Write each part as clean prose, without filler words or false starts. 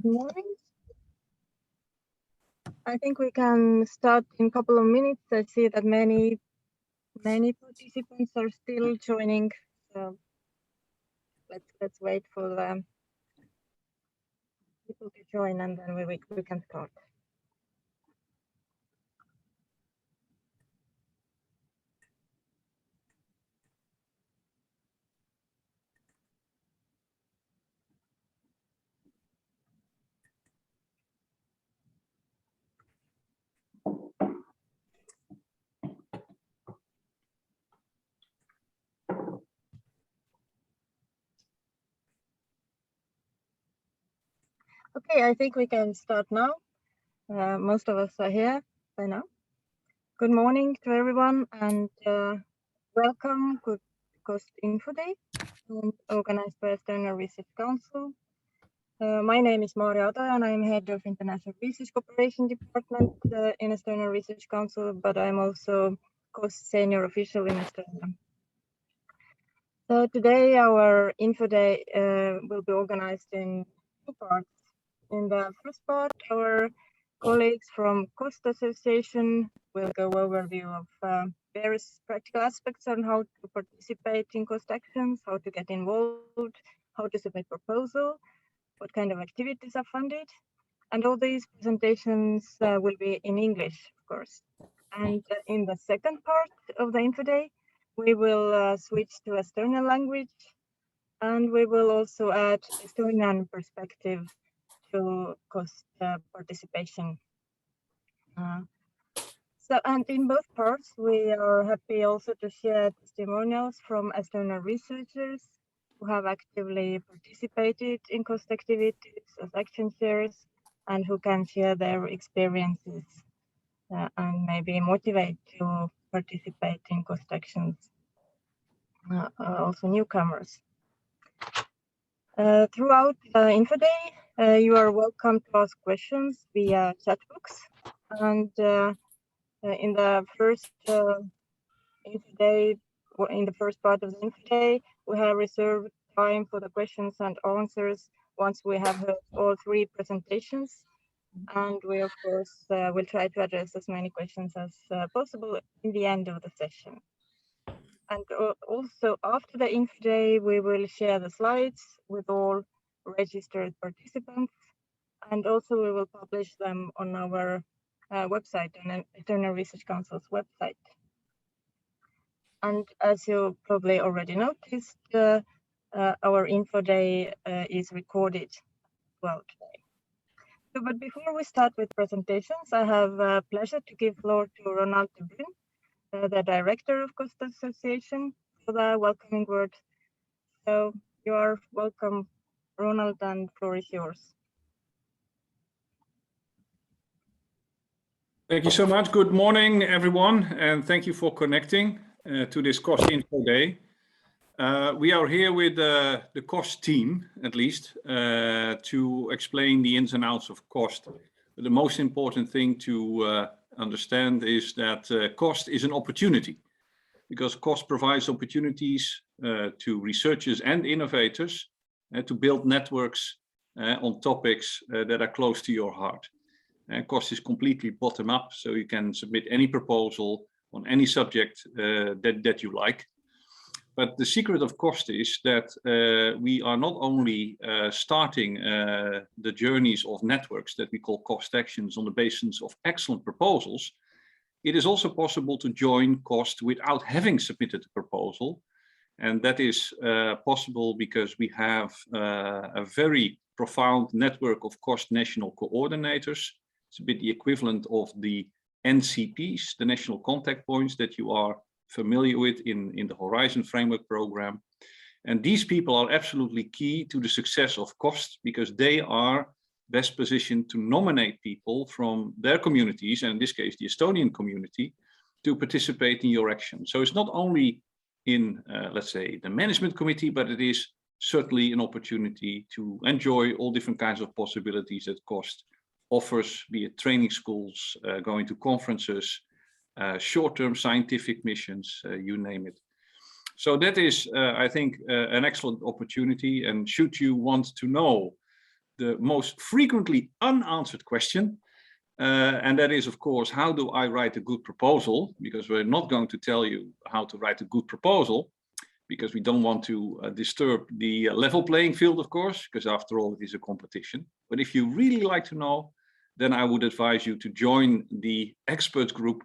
Good morning. I think we can start in a couple of minutes. I see that many participants are still joining. So let's wait for the people to join, and then we can start. Okay, I think we can start now. Most of us are here by now. Good morning to everyone, and welcome to Cost Info Day, organized by Estonia Research Council. My name is Maarja Adaja, and I'm head of International Research Cooperation Department in Estonia Research Council, but I'm also COST senior official in Estonia. So today our Info Day will be organized in two parts. In the first part, our colleagues from COST Association will go overview of various practical aspects on how to participate in COST actions, how to get involved, how to submit proposal, what kind of activities are funded. And all these presentations will be in English, of course. And in the second part of the Info Day, we will switch to Estonian language, and we will also add Estonian perspective to COST participation. And in both parts, we are happy also to share testimonials from Estonian researchers who have actively participated in COST activities as action sharers and who can share their experiences and maybe motivate to participate in COST actions, also newcomers. Throughout the Info Day, you are welcome to ask questions via chat box. And in the first Info Day, in the first part of the Info Day, we have reserved time for the questions and answers once we have heard all three presentations. And we, of course, will try to address as many questions as possible in the end of the session. And also after the Info Day, we will share the slides with all registered participants. And also we will publish them on our website, on Estonia Research Council's website. And as you probably already noticed, our Info Day is recorded throughout today. So, but before we start with presentations, I have a pleasure to give floor to Ronald de Bruyn, the director of COST Association, for the welcoming word. So you are welcome, Ronald, and the floor is yours. Thank you so much. Good morning, everyone, and thank you for connecting to this COST Info Day. We are here with the COST team, at least, to explain the ins and outs of COST. But the most important thing to understand is that COST is an opportunity, because COST provides opportunities to researchers and innovators to build networks on topics that are close to your heart. COST is completely bottom up, so you can submit any proposal on any subject that you like. But the secret of COST is that we are not only starting the journeys of networks that we call COST actions on the basis of excellent proposals. It is also possible to join COST without having submitted a proposal. And that is possible because we have a very profound network of COST national coordinators. It's a bit the equivalent of the NCPs, the national contact points that you are familiar with in the Horizon Framework Program. And these people are absolutely key to the success of COST because they are best positioned to nominate people from their communities, and in this case, the Estonian community, to participate in your action. So it's not only in, let's say, the management committee, but it is certainly an opportunity to enjoy all different kinds of possibilities that COST offers, be it training schools, going to conferences, short-term scientific missions, you name it. So that is, I think, an excellent opportunity. And should you want to know the most frequently unanswered question. And that is, of course, how do I write a good proposal? Because we're not going to tell you how to write a good proposal, because we don't want to disturb the level playing field, of course, because after all, it is a competition. But if you really like to know, then I would advise you to join the experts group,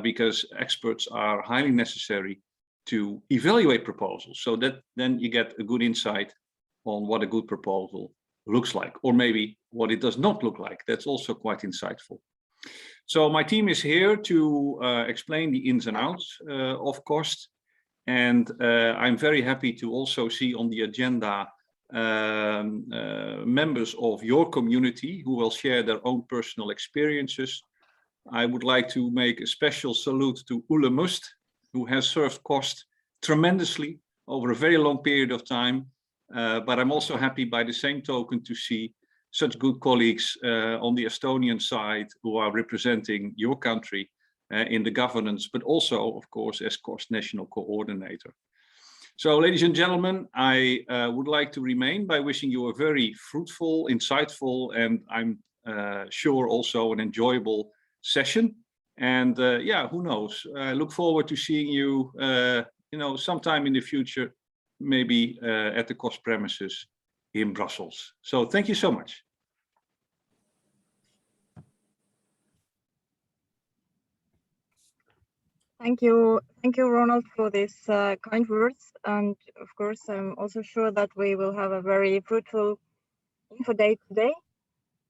because experts are highly necessary to evaluate proposals, so that then you get a good insight on what a good proposal looks like, or maybe what it does not look like. That's also quite insightful. So my team is here to explain the ins and outs of cost. And I'm very happy to also see on the agenda members of your community who will share their own personal experiences. I would like to make a special salute to Ulle Must, who has served cost tremendously over a very long period of time. But I'm also happy by the same token to see such good colleagues on the Estonian side who are representing your country in the governance, but also, of course, as cost national coordinator. So, ladies and gentlemen, I would like to remain by wishing you a very fruitful, insightful, and I'm sure also an enjoyable session. And yeah, who knows? I look forward to seeing you, sometime in the future, maybe at the cost premises in Brussels. So thank you so much. Thank you, Ronald, for these kind words. And of course, I'm also sure that we will have a very fruitful info day today.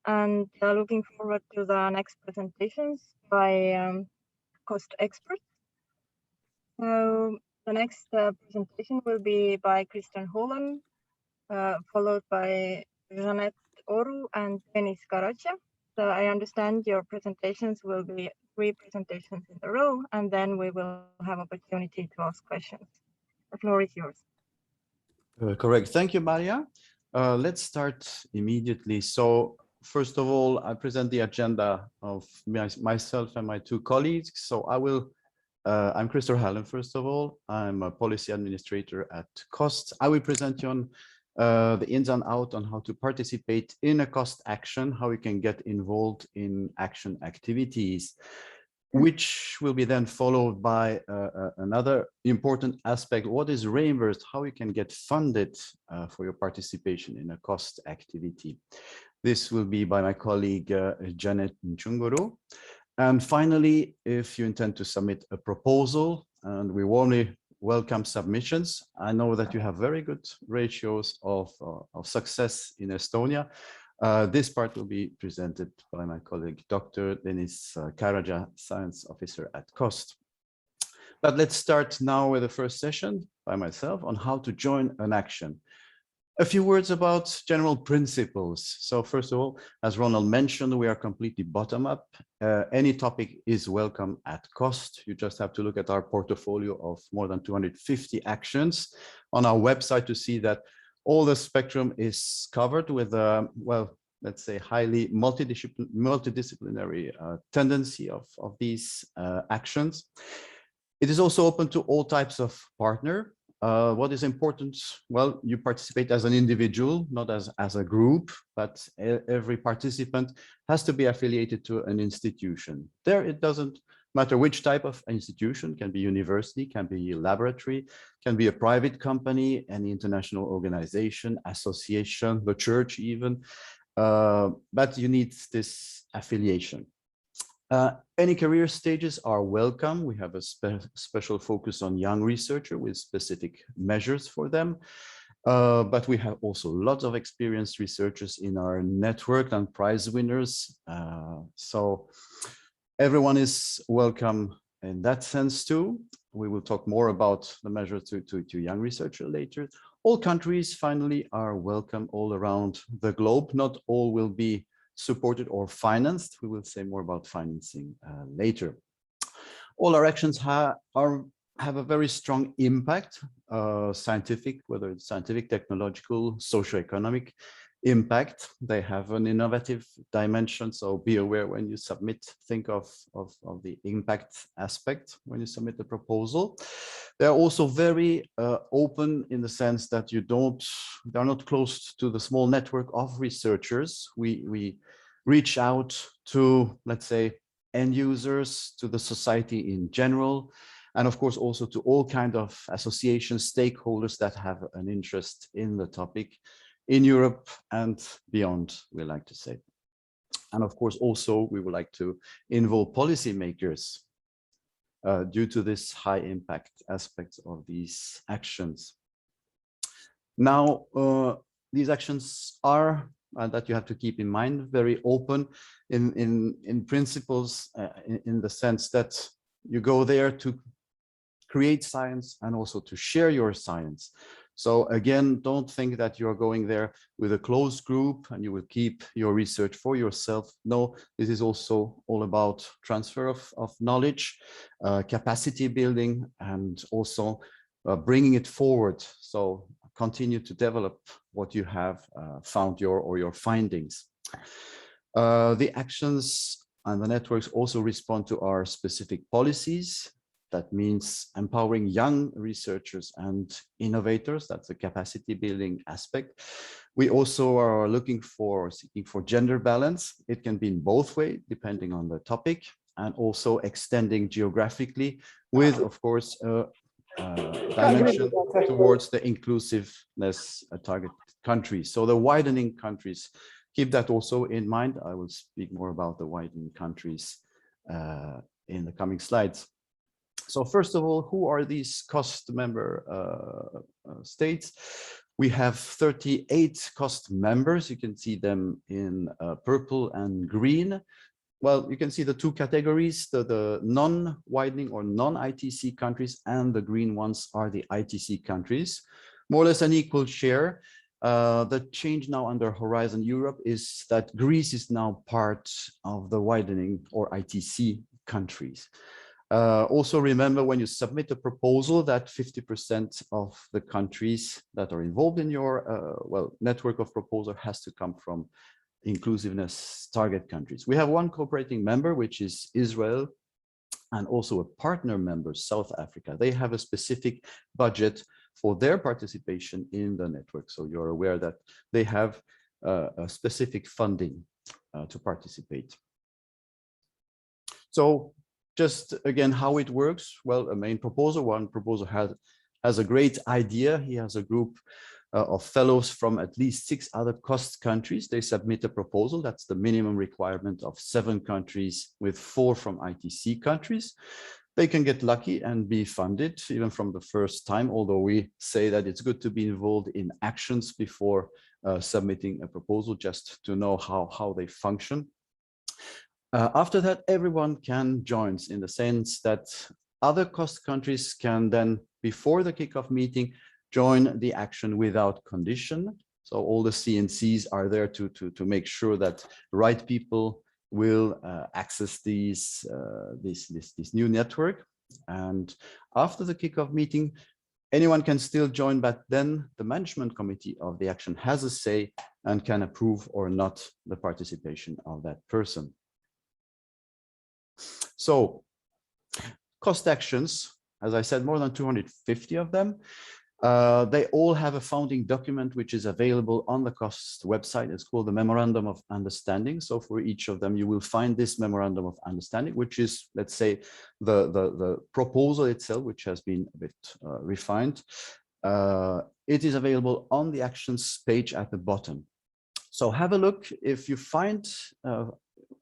And looking forward to the next presentations by cost experts. So the next presentation will be by Kristjan Holm, followed by Jeanette Oru and Denis Karacha. So I understand your presentations will be 3 presentations in a row, and then we will have opportunity to ask questions. The floor is yours. Correct. Thank you, Maria. Let's start immediately. So first of all, I present the agenda of myself and my 2 colleagues. So I'm Kristjan Holm, first of all. I'm a policy administrator at Cost. I will present you on the ins and outs on how to participate in a cost action, how you can get involved in action activities, which will be then followed by another important aspect. What is reimbursed? How you can get funded for your participation in a cost activity. This will be by my colleague Janet Nchunguru. And finally, if you intend to submit a proposal, and we warmly welcome submissions. I know that you have very good ratios of success in Estonia. This part will be presented by my colleague, Dr. Denis Karaja, Science Officer at Cost. But let's start now with the first session by myself on how to join an action. A few words about general principles. So first of all, as Ronald mentioned, we are completely bottom-up. Any topic is welcome at Cost. You just have to look at our portfolio of more than 250 actions on our website to see that all the spectrum is covered with, well, let's say highly multidisciplinary tendency of these actions. It is also open to all types of partner. What is important? Well, you participate as an individual, not as a group, but every participant has to be affiliated to an institution. There, it doesn't matter which type of institution, can be university, can be laboratory, can be a private company, any international organization, association, the church even, but you need this affiliation. Any career stages are welcome. We have a special focus on young researcher with specific measures for them. But we have also lots of experienced researchers in our network and prize winners. So everyone is welcome in that sense too. We will talk more about the measure to young researcher later. All countries finally are welcome all around the globe. Not all will be supported or financed. We will say more about financing later. All our actions have a very strong impact, scientific, whether it's scientific, technological, socioeconomic, impact. They have an innovative dimension, so be aware when you submit, think of the impact aspect when you submit the proposal. They're also very open in the sense that they're not close to the small network of researchers. We reach out to, let's say, end users, to the society in general, and of course also to all kinds of associations, stakeholders that have an interest in the topic in Europe and beyond, we like to say. And of course also we would like to involve policymakers due to this high impact aspects of these actions. Now, these actions are, that you have to keep in mind, very open in principles, in the sense that you go there to create science and also to share your science. So again, don't think that you're going there with a closed group and you will keep your research for yourself. No, this is also all about transfer of knowledge, capacity building, and also bringing it forward. So continue to develop what you have found your findings. The actions and the networks also respond to our specific policies. That means empowering young researchers and innovators. That's the capacity building aspect. We also are seeking for gender balance. It can be in both ways, depending on the topic, and also extending geographically with, of course, dimension towards the inclusiveness target countries. So the widening countries, keep that also in mind. I will speak more about the widening countries in the coming slides. So first of all, who are these COST member states? We have 38 COST members. You can see them in purple and green. Well, you can see the two categories, the non-widening or non-ITC countries, and the green ones are the ITC countries. More or less an equal share. The change now under Horizon Europe is that Greece is now part of the widening or ITC countries. Also remember, when you submit a proposal, that 50% of the countries that are involved in your network of proposal has to come from inclusiveness target countries. We have one cooperating member, which is Israel, and also a partner member, South Africa. They have a specific budget for their participation in the network. So you're aware that they have a specific funding to participate. So just again, how it works. Well, a main proposer, one proposer has a great idea. He has a group of fellows from at least 6 other COST countries. They submit a proposal. That's the minimum requirement of 7 countries with 4 from ITC countries. They can get lucky and be funded even from the first time, although we say that it's good to be involved in actions before submitting a proposal, just to know how they function. After that, everyone can join, in the sense that other COST countries can then, before the kickoff meeting, join the action without condition. So all the CNCs are there to make sure that the right people will access this new network. And after the kickoff meeting, anyone can still join, but then the management committee of the action has a say and can approve or not the participation of that person. So COST actions, as I said, more than 250 of them. They all have a founding document which is available on the COST website. It's called the Memorandum of Understanding. So for each of them, you will find this Memorandum of Understanding, which is, let's say, the proposal itself, which has been a bit refined. It is available on the actions page at the bottom. So have a look. If you find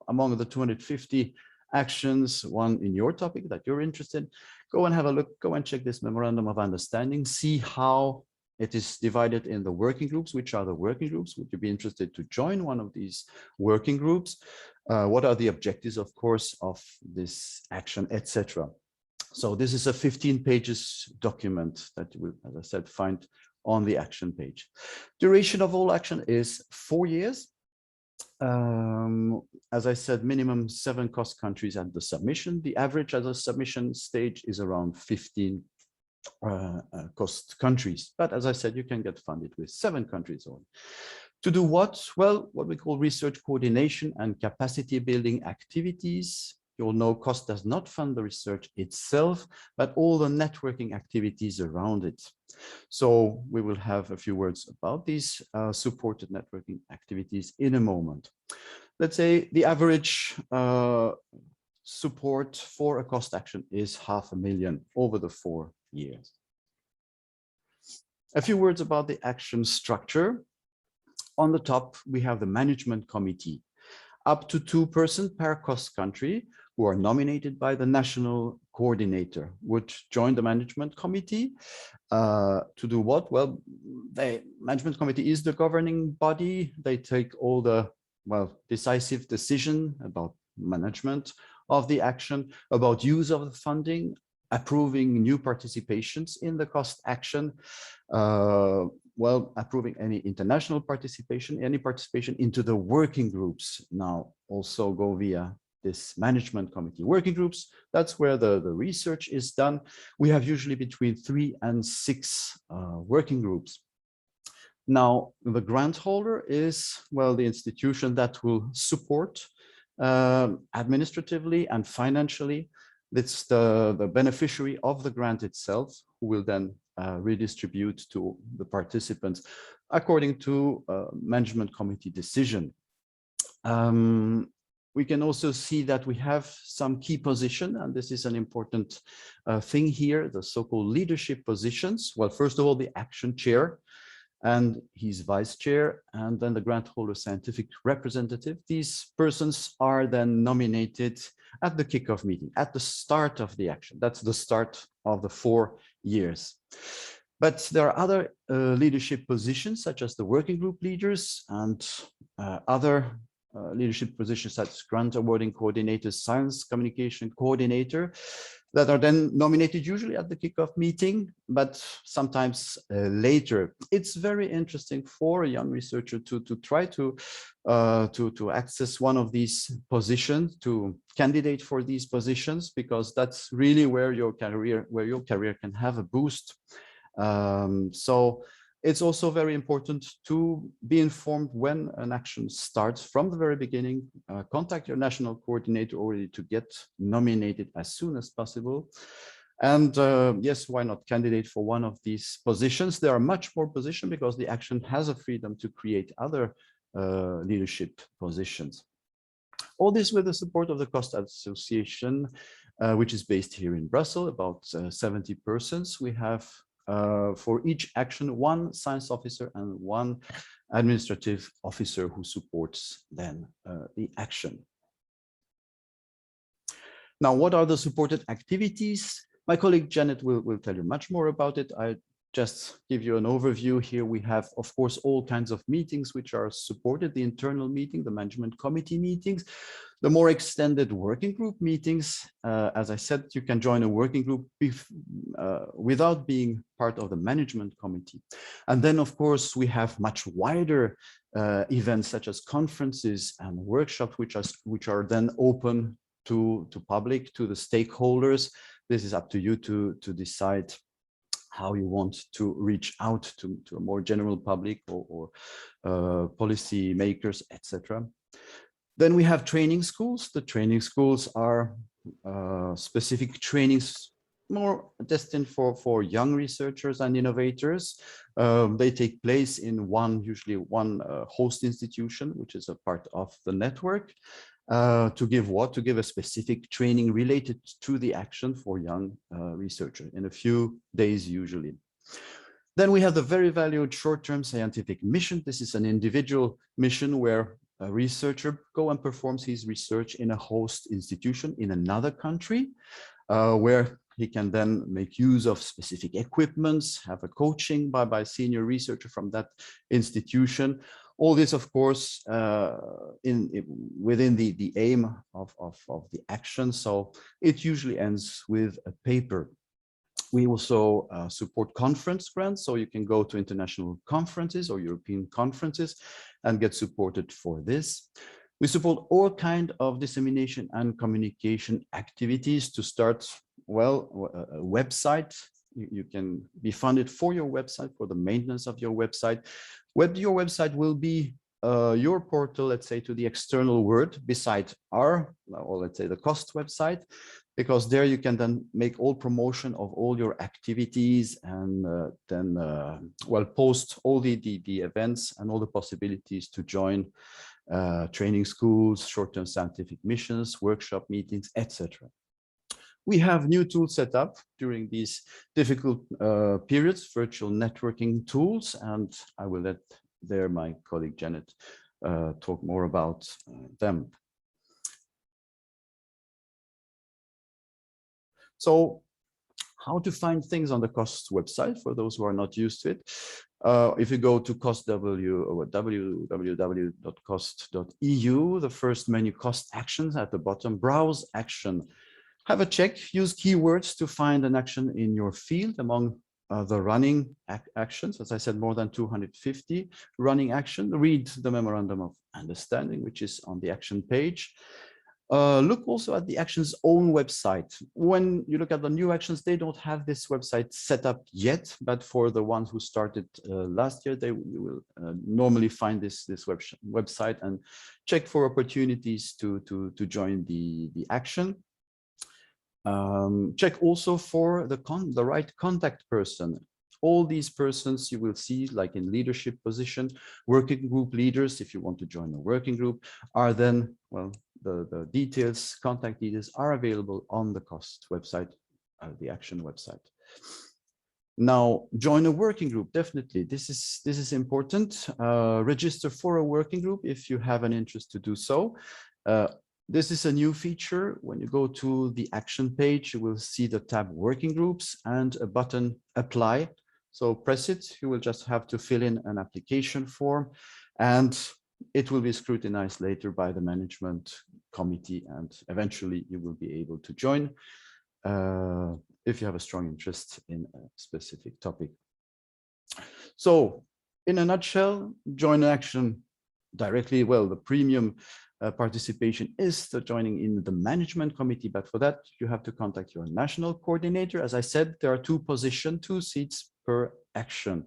among the 250 actions, one in your topic that you're interested in, go and have a look, go and check this Memorandum of Understanding, see how it is divided in the working groups. Which are the working groups? Would you be interested to join one of these working groups? What are the objectives, of course, of this action, etc. So this is a 15 pages document that you will, as I said, find on the action page. Duration of all action is 4 years. As I said, minimum 7 COST countries at the submission. The average at the submission stage is around 15 COST countries. But as I said, you can get funded with 7 countries only. To do what? Well, what we call research coordination and capacity building activities. You'll know COST does not fund the research itself, but all the networking activities around it. So we will have a few words about these supported networking activities in a moment. Let's say the average support for a COST action is 500,000 over the 4 years. A few words about the action structure. On the top, we have the management committee, up to 2 persons per COST country who are nominated by the national coordinator, would join the management committee to do what? Well, the management committee is the governing body. They take all the, well, decisive decision about management of the action, about use of the funding, approving new participations in the COST action, well, approving any international participation, any participation into the working groups now also go via this management committee. Working groups, that's where the research is done. We have usually between 3 and 6 working groups. Now, the grant holder is, well, the institution that will support administratively and financially. It's the beneficiary of the grant itself who will then redistribute to the participants according to management committee decision. We can also see that we have some key position, and this is an important thing here, the so-called leadership positions. Well, first of all, the action chair and his vice chair, and then the grant holder scientific representative. These persons are then nominated at the kickoff meeting, at the start of the action. That's the start of the 4 years. But there are other leadership positions, such as the working group leaders and other leadership positions such as grant awarding coordinator, science communication coordinator, that are then nominated usually at the kickoff meeting, but sometimes later. It's very interesting for a young researcher to try to access one of these positions, to candidate for these positions, because that's really where your career can have a boost. So it's also very important to be informed when an action starts from the very beginning. Contact your national coordinator already to get nominated as soon as possible. And yes, why not candidate for one of these positions? There are much more positions because the action has a freedom to create other leadership positions. All this with the support of the COST Association, which is based here in Brussels, about 70 persons. We have for each action, 1 science officer and 1 administrative officer who supports then the action. Now, what are the supported activities? My colleague Janet will tell you much more about it. I just give you an overview here. We have, of course, all kinds of meetings which are supported, the internal meeting, the management committee meetings, the more extended working group meetings. As I said, you can join a working group without being part of the management committee. And then, of course, we have much wider events such as conferences and workshops, which are then open to public, to the stakeholders. This is up to you to decide how you want to reach out to a more general public or policy makers, etc. Then we have training schools. The training schools are specific trainings more destined for young researchers and innovators. They take place in usually one host institution, which is a part of the network. To give what? To give a specific training related to the action for young researchers in a few days usually. Then we have the very valued short-term scientific mission. This is an individual mission where a researcher goes and performs his research in a host institution in another country, where he can then make use of specific equipments, have a coaching by senior researcher from that institution. All this, of course, within the aim of the action. So it usually ends with a paper. We also support conference grants, so you can go to international conferences or European conferences and get supported for this. We support all kinds of dissemination and communication activities. To start, well, a website. You can be funded for your website, for the maintenance of your website. Your website will be your portal, let's say, to the external world beside our, or let's say the cost website, because there you can then make all promotion of all your activities and then, well, post all the events and all the possibilities to join training schools, short-term scientific missions, workshop meetings, etc. We have new tools set up during these difficult periods, virtual networking tools, and I will let there my colleague Janet talk more about them. So how to find things on the COST website for those who are not used to it. If you go to www.cost.eu, the first menu, cost actions at the bottom, browse action. Have a check, use keywords to find an action in your field among the running actions. As I said, more than 250 running action. Read the Memorandum of Understanding, which is on the action page. Look also at the action's own website. When you look at the new actions, they don't have this website set up yet, but for the ones who started last year, you will normally find this website and check for opportunities to join the action. Check also for the right contact person. All these persons you will see, like in leadership position, working group leaders, if you want to join a working group, are then, well, the details, contact details are available on the COST website, the action website. Now, join a working group, definitely. This is important. Register for a working group if you have an interest to do so. This is a new feature. When you go to the action page, you will see the tab working groups and a button apply. So press it, you will just have to fill in an application form and it will be scrutinized later by the management committee and eventually you will be able to join if you have a strong interest in a specific topic. So in a nutshell, join an action directly. Well, the premium participation is the joining in the management committee, but for that you have to contact your national coordinator. As I said, there are 2 seats per action.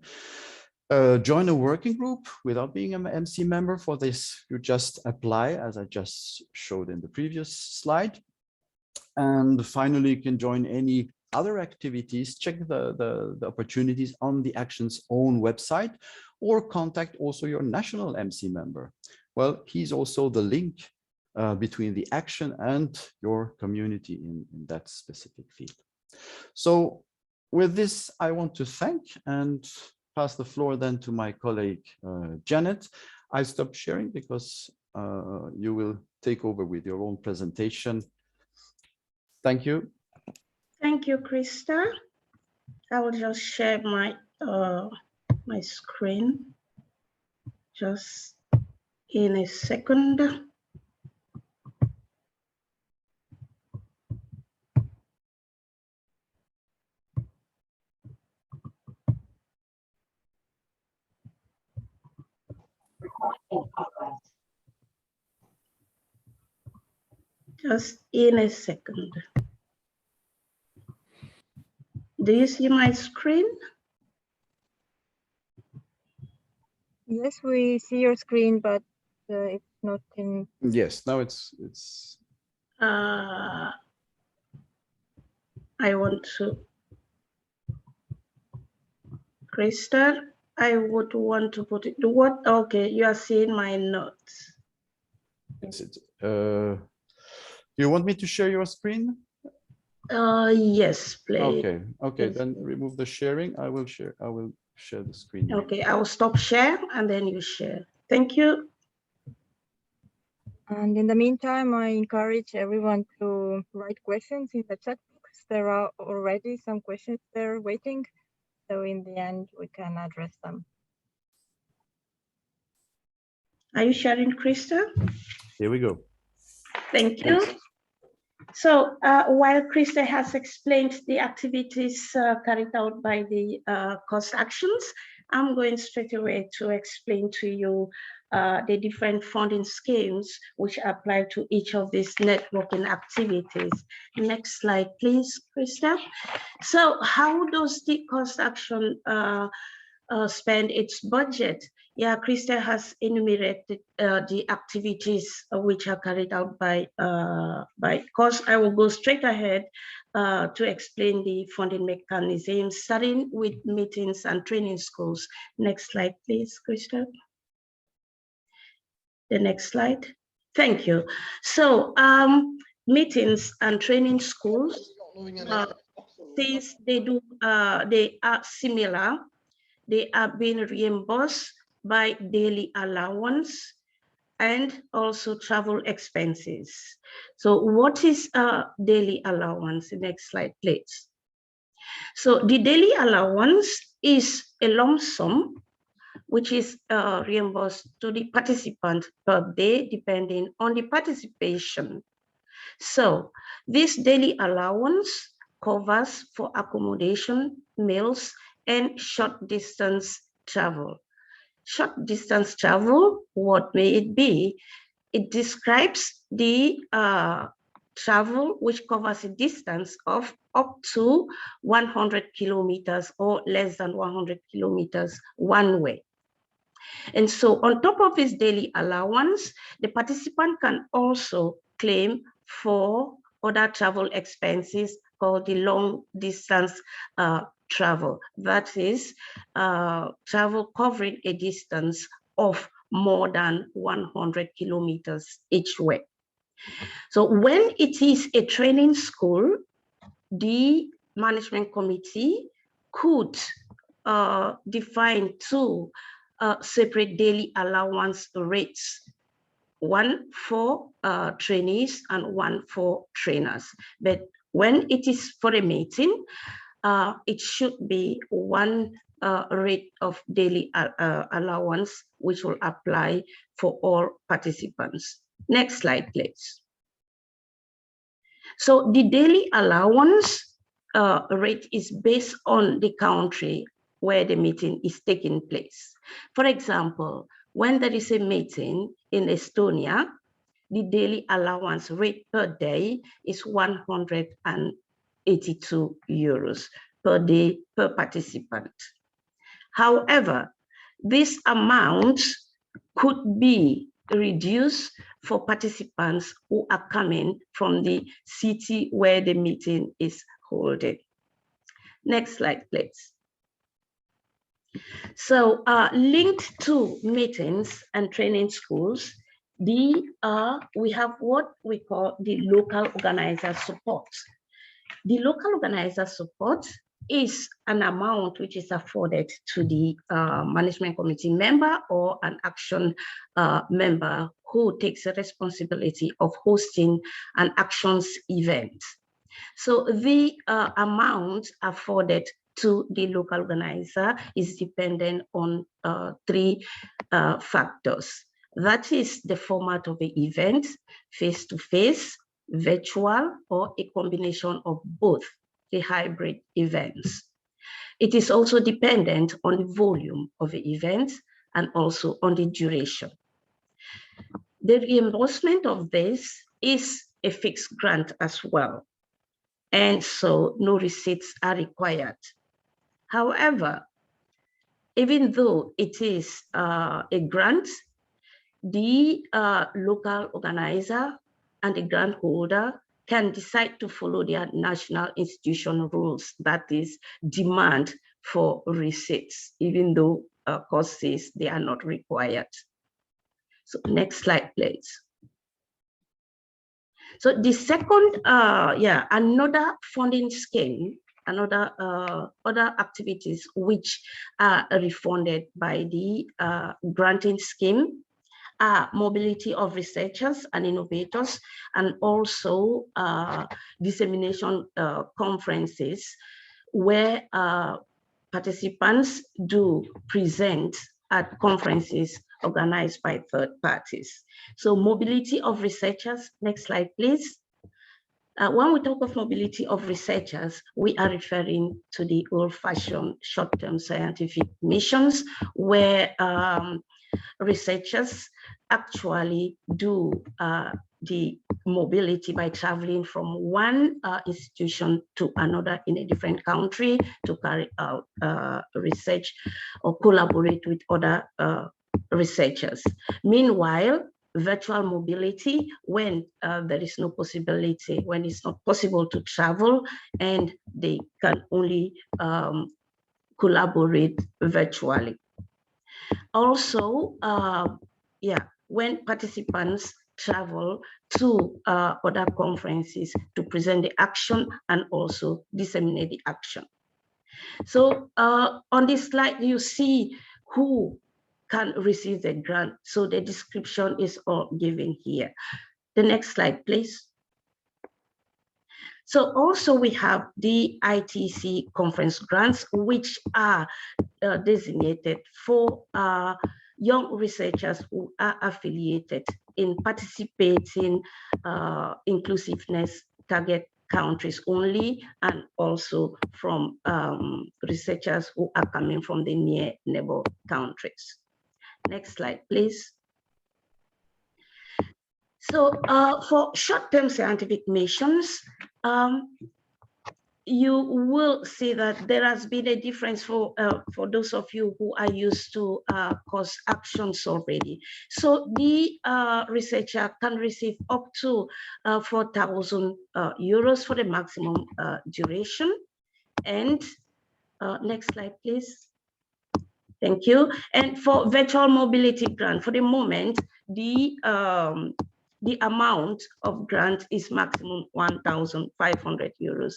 Join a working group without being an MC member. For this, you just apply, as I just showed in the previous slide. And finally, you can join any other activities, check the opportunities on the action's own website, or contact also your national MC member. Well, he's also the link between the action and your community in that specific field. So with this, I want to thank and pass the floor then to my colleague, Janet. I stop sharing because you will take over with your own presentation. Thank you. Thank you, Krista. I will just share my my screen just in a second. Just in a second. Do you see my screen? Yes, we see your screen, but it's not in. Yes, now it's. I want to. Krista, I would want to put it. What? Okay, you are seeing my notes. Is it? You want me to share your screen? Yes, please. Okay. Okay. Then remove the sharing. I will share the screen. Okay, I will stop share and then you share. Thank you. And in the meantime, I encourage everyone to write questions in the chat box. There are already some questions there waiting. So in the end, we can address them. Are you sharing, Krista? Here we go. Thank you. So while Krista has explained the activities carried out by the cost actions, I'm going straight away to explain to you the different funding schemes which apply to each of these networking activities. Next slide, please, Krista. So how does the cost action spend its budget? Yeah, Krista has enumerated the activities which are carried out by COS. I will go straight ahead to explain the funding mechanism, starting with meetings and training schools. Next slide, please, Krista. The next slide. Thank you. So meetings and training schools, since they are similar, they are being reimbursed by daily allowance and also travel expenses. So what is a daily allowance? Next slide, please. So the daily allowance is a lump sum which is reimbursed to the participant per day, depending on the participation. So this daily allowance covers for accommodation, meals, and short distance travel. Short distance travel, what may it be? It describes the travel which covers a distance of up to 100 kilometers or less than 100 kilometers one way. And so on top of his daily allowance, the participant can also claim for other travel expenses called the long distance travel. That is travel covering a distance of more than 100 kilometers each way. So when it is a training school, the management committee could define two separate daily allowance rates, one for trainees and one for trainers. But when it is for a meeting, it should be one rate of daily allowance, which will apply for all participants. Next slide, please. So the daily allowance rate is based on the country where the meeting is taking place. For example, when there is a meeting in Estonia, the daily allowance rate per day is 182 euros per day per participant. However, this amount could be reduced for participants who are coming from the city where the meeting is holding. Next slide, please. So linked to meetings and training schools, we have what we call the local organizer support. The local organizer support is an amount which is afforded to the management committee member or an action member who takes the responsibility of hosting an actions event. So the amount afforded to the local organizer is dependent on three factors. That is the format of the event, face-to-face, virtual, or a combination of both, the hybrid events. It is also dependent on the volume of the event and also on the duration. The reimbursement of this is a fixed grant as well, and so no receipts are required. However, even though it is a grant, the local organizer and the grant holder can decide to follow their national institution rules, that is, demand for receipts, even though COS says they are not required. So next slide, please. So the second, another funding scheme, other activities which are refunded by the granting scheme are mobility of researchers and innovators, and also dissemination conferences where participants do present at conferences organized by third parties. So mobility of researchers, next slide, please. When we talk of mobility of researchers, we are referring to the old-fashioned short-term scientific missions where researchers actually do the mobility by traveling from one institution to another in a different country to carry out research or collaborate with other researchers. Meanwhile, virtual mobility, when there is no possibility, when it's not possible to travel and they can only collaborate virtually. Also, when participants travel to other conferences to present the action and also disseminate the action. So on this slide, you see who can receive the grant. So the description is all given here. The next slide, please. So also we have the Itc Conference Grants, which are designated for young researchers who are affiliated in participating inclusiveness target countries only, and also from researchers who are coming from the near neighbor countries. Next slide, please. So for short-term scientific missions, you will see that there has been a difference for those of you who are used to cost actions already. So the researcher can receive up to 4,000 euros for the maximum duration. And next slide, please. Thank you. And for virtual mobility grant, for the moment, the amount of grant is maximum 1,500 euros.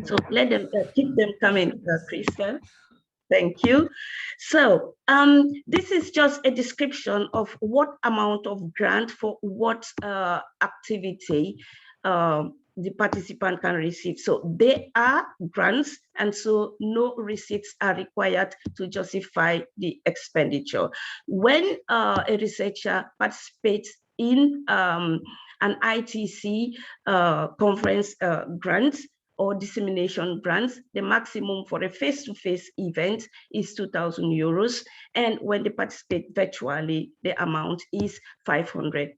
So let them keep them coming, Kristen. Thank you. So this is just a description of what amount of grant for what activity the participant can receive. So they are grants, and so no receipts are required to justify the expenditure. When a researcher participates in an Itc conference grant or dissemination grants, the maximum for a face-to-face event is 2,000 euros. And when they participate virtually, the amount is 500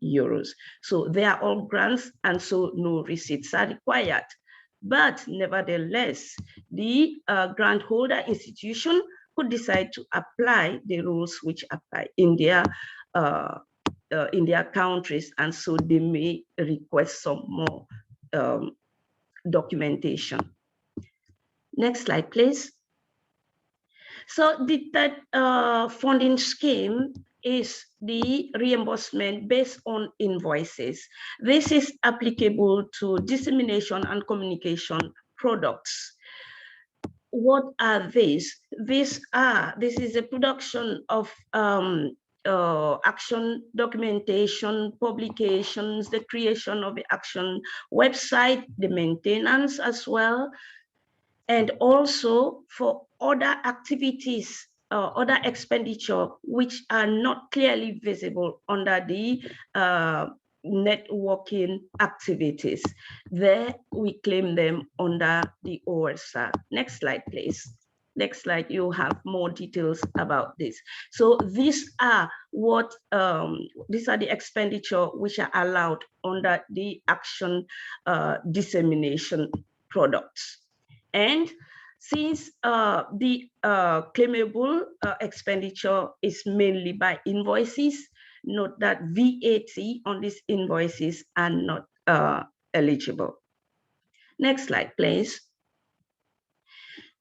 euros. So they are all grants, and so no receipts are required. But nevertheless, the grant holder institution could decide to apply the rules which apply in their countries, and so they may request some more documentation. Next slide, please. So the third funding scheme is the reimbursement based on invoices. This is applicable to dissemination and communication products. What are these? This is a production of action documentation, publications, the creation of the action website, the maintenance as well, and also for other activities, other expenditure which are not clearly visible under the networking activities. There we claim them under the OSR. Next slide, please. Next slide, you have more details about this. So these are what these are the expenditure which are allowed under the action dissemination products. And since the claimable expenditure is mainly by invoices, note that VAT on these invoices are not eligible. Next slide, please.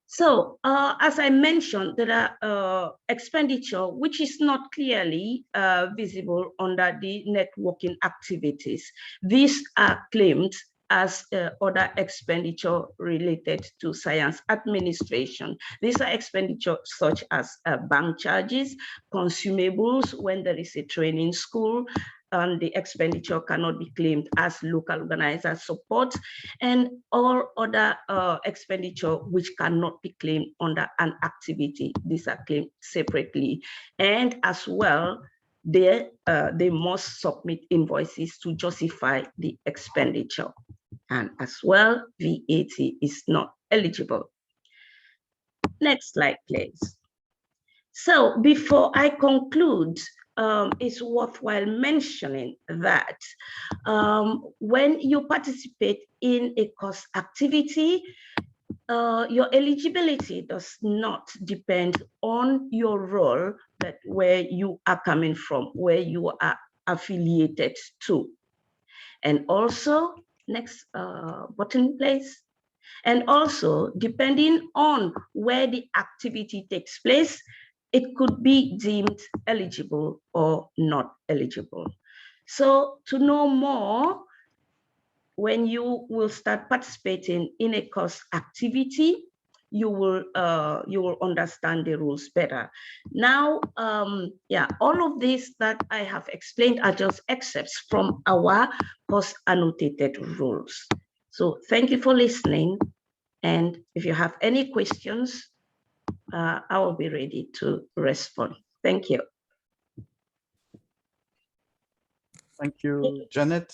So as I mentioned, there are expenditure which is not clearly visible under the networking activities. These are claimed as other expenditure related to science administration. These are expenditure such as bank charges, consumables when there is a training school, and the expenditure cannot be claimed as local organizer support, and all other expenditure which cannot be claimed under an activity. These are claimed separately. And as well, they must submit invoices to justify the expenditure. And as well, VAT is not eligible. Next slide, please. So before I conclude, it's worthwhile mentioning that when you participate in a course activity, your eligibility does not depend on your role, but where you are coming from, where you are affiliated to. And also, next button, please. And also, depending on where the activity takes place, it could be deemed eligible or not eligible. So to know more, when you will start participating in a course activity, you will understand the rules better. Now, yeah, all of this that I have explained are just excerpts from our course annotated rules. So thank you for listening. And if you have any questions, I will be ready to respond. Thank you. Thank you, Janet.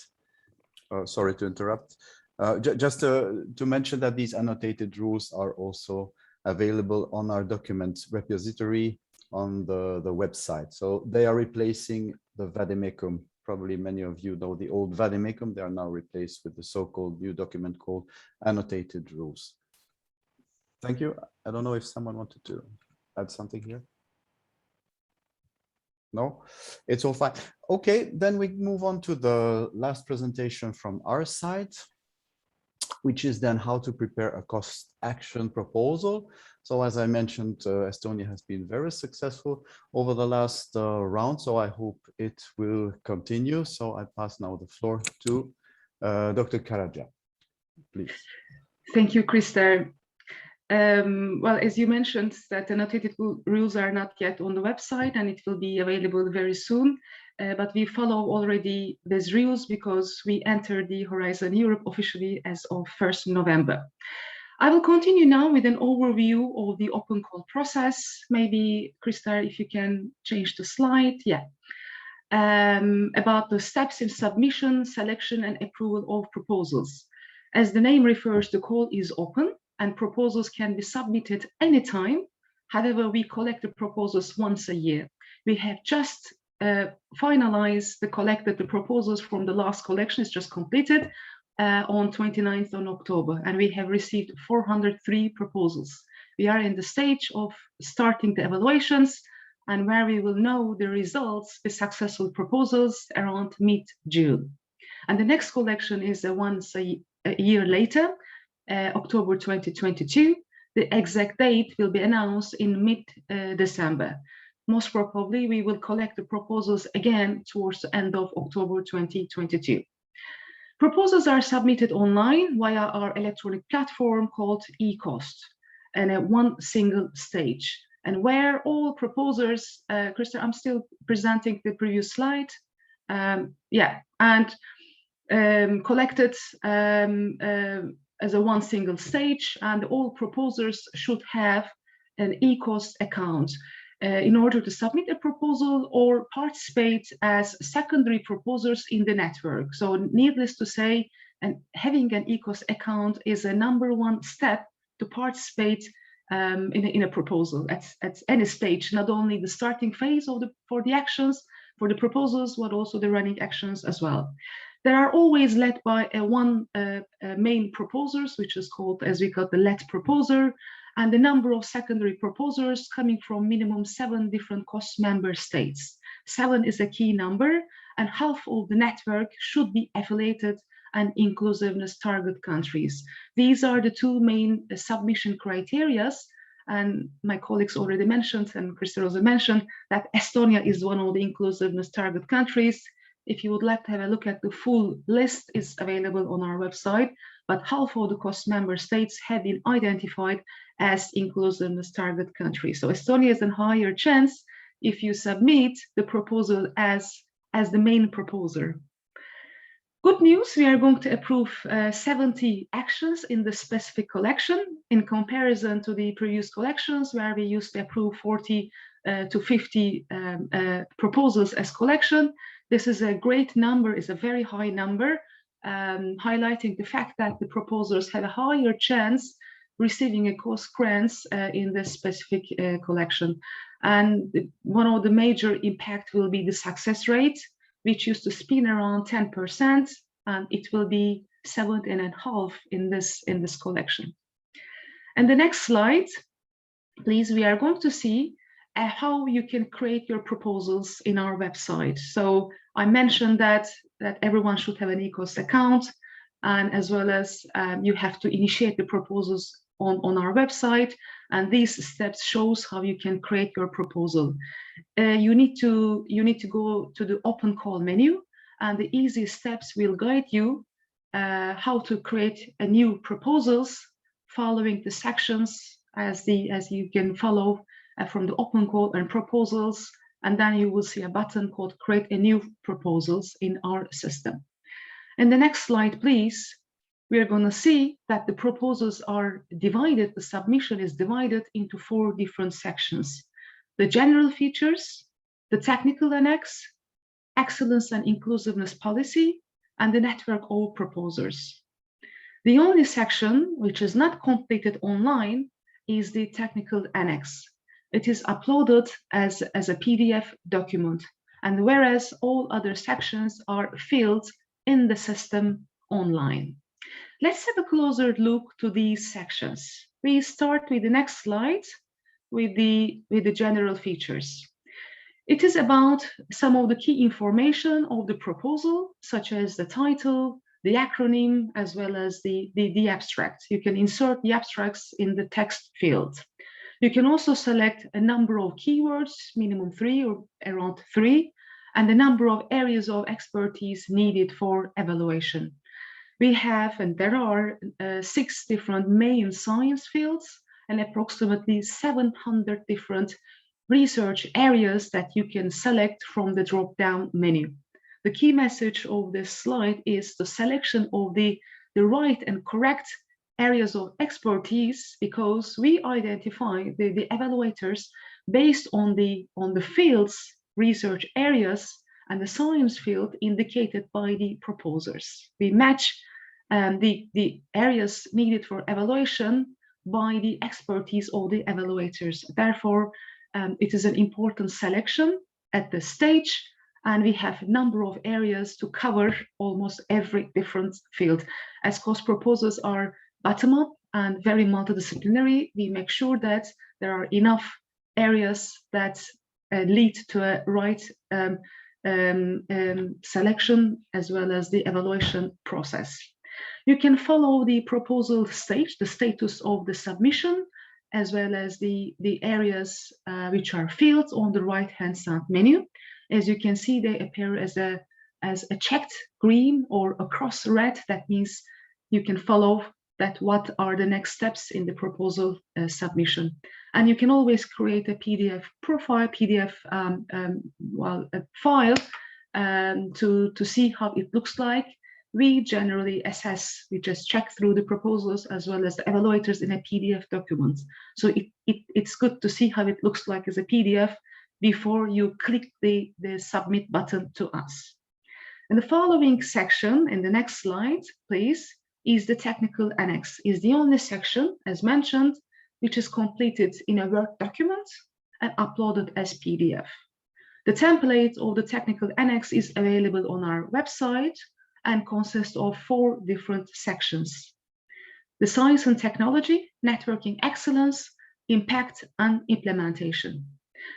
Sorry to interrupt. Just to mention that these annotated rules are also available on our documents repository on the website. So they are replacing the vademecum. Probably many of you know the old vademecum. They are now replaced with the so-called new document called annotated rules. Thank you. I don't know if someone wanted to add something here. No, it's all fine. Okay, then we move on to the last presentation from our side, which is then how to prepare a cost action proposal. So as I mentioned, Estonia has been very successful over the last round, so I hope it will continue. So I pass now the floor to Dr. Karaja, please. Thank you, Krista. Well, as you mentioned, that annotated rules are not yet on the website and it will be available very soon. But we follow already these rules because we entered the Horizon Europe officially as of 1st November. I will continue now with an overview of the open call process. Maybe, Krista, if you can change the slide. Yeah. About the steps in submission, selection, and approval of proposals. As the name refers, the call is open and proposals can be submitted anytime. However, we collect the proposals once a year. We have just finalized the proposals from the last collection, is just completed on 29th of October, and we have received 403 proposals. We are in the stage of starting the evaluations and where we will know the results, the successful proposals around mid-June. And the next collection is once a year later, October 2022. The exact date will be announced in mid-December. Most probably, we will collect the proposals again towards the end of October 2022. Proposals are submitted online via our electronic platform called eCost, and at one single stage. And where all proposers, Krista, I'm still presenting the previous slide. Yeah, and collected as a one single stage, and all proposers should have an eCost account in order to submit a proposal or participate as secondary proposers in the network. So needless to say, and having an eCost account is a #1 step to participate in a proposal at any stage, not only the starting phase of for the actions, for the proposals, but also the running actions as well. They are always led by one main proposers, which is called, as we call, the lead proposer, and the number of secondary proposers coming from minimum 7 different cost member states. 7 is a key number, and half of the network should be affiliated and inclusiveness target countries. These are the 2 main submission criteria, and my colleagues already mentioned, and Krista also mentioned, that Estonia is one of the inclusiveness target countries. If you would like to have a look at the full list, it's available on our website, but half of the cost member states have been identified as inclusiveness target countries. So Estonia is a higher chance if you submit the proposal as the main proposer. Good news, we are going to approve 70 actions in the specific collection in comparison to the previous collections where we used to approve 40 to 50 proposals as collection. This is a great number, is a very high number, highlighting the fact that the proposers have a higher chance receiving a cost grants in this specific collection. And one of the major impact will be the success rate, which used to spin around 10%, and it will be 7.5% in this collection. And the next slide, please, we are going to see how you can create your proposals in our website. So I mentioned that everyone should have an ECOS account, and as well as you have to initiate the proposals on our website, and these steps shows how you can create your proposal. You need to go to the open call menu, and the easy steps will guide you how to create a new proposals following the sections as you can follow from the open call and proposals, and then you will see a button called create a new proposals in our system. In the next slide, please, we are going to see that the proposals are divided, the submission is divided into 4 different sections: the general features, the technical annex, excellence and inclusiveness policy, and the network of proposers. The only section which is not completed online is the technical annex. It is uploaded as a PDF document, and whereas all other sections are filled in the system online. Let's have a closer look to these sections. We start with the next slide with the general features. It is about some of the key information of the proposal, such as the title, the acronym, as well as the abstract. You can insert the abstracts in the text field. You can also select a number of keywords, minimum 3 or around 3, and the number of areas of expertise needed for evaluation. We have, and there are 6 different main science fields and approximately 700 different research areas that you can select from the drop-down menu. The key message of this slide is the selection of the right and correct areas of expertise, because we identify the evaluators based on the fields, research areas, and the science field indicated by the proposers. We match the areas needed for evaluation by the expertise of the evaluators. Therefore, it is an important selection at this stage, and we have a number of areas to cover almost every different field. As cost proposals are bottom-up and very multidisciplinary, we make sure that there are enough areas that lead to a right selection as well as the evaluation process. You can follow the proposal stage, the status of the submission, as well as the areas which are fields on the right-hand side menu. As you can see, they appear as a checked green or a cross red. That means you can follow that what are the next steps in the proposal submission. And you can always create a PDF profile, PDF file to see how it looks like. We generally assess, we just check through the proposals as well as the evaluators in a PDF document. So it's good to see how it looks like as a PDF before you click the submit button to us. In the following section, in the next slide, please, is the technical annex. Is the only section, as mentioned, which is completed in a Word document and uploaded as PDF. The template of the technical annex is available on our website and consists of 4 different sections: the science and technology, networking excellence, impact, and implementation.